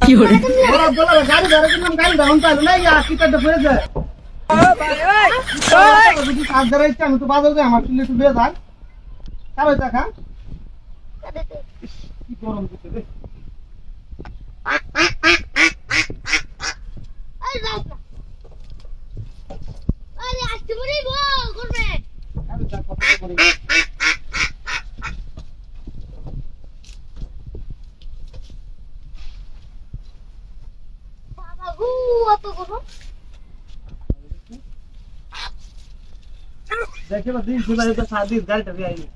কি হরে গাড়ি ধরে কিনলাম, গাড়ি ধরুন পাইলো না, টিকিটটা ফেলে যায়। আমি তো বাজার যাই, আমার চুলে একটু দিয়ে যাই। কারো দেখা কি গরম দিচ্ছে রে। দেখে দিন সুদা শাদি গাড়িটা দিয়ে আইনি,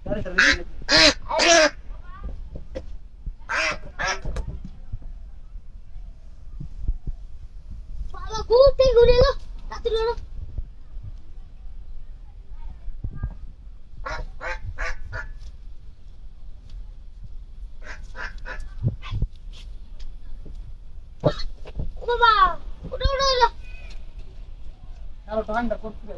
গাড়িটা দিয়ে আরো ঠান্ডা করতে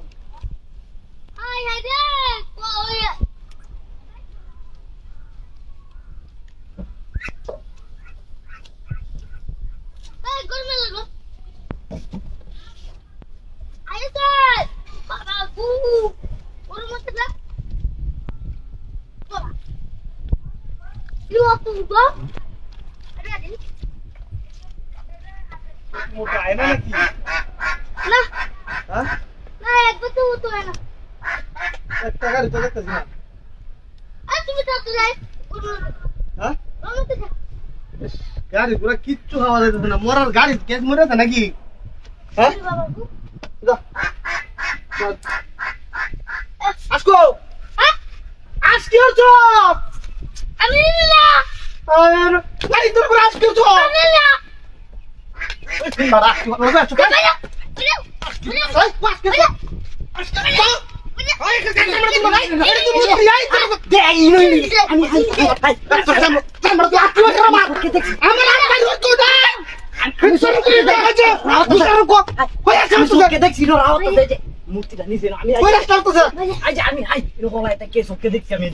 মোটা আয় না নাকি? হ্যাঁ একটা গাড়ি তো দেখতেছি না। হ্যাঁ গাড়ি পুরো কিচ্ছু হওয়া যাইতেছে না, মরার গাড়ি কেস মরেছে নাকি? হ্যাঁ আজকো আজকে তো গাড়ি তোর করে আজকে তো মারা মারা চুকা মূর্তিটা নিচে আমি দেখছি আমি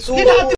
মূর্তিটা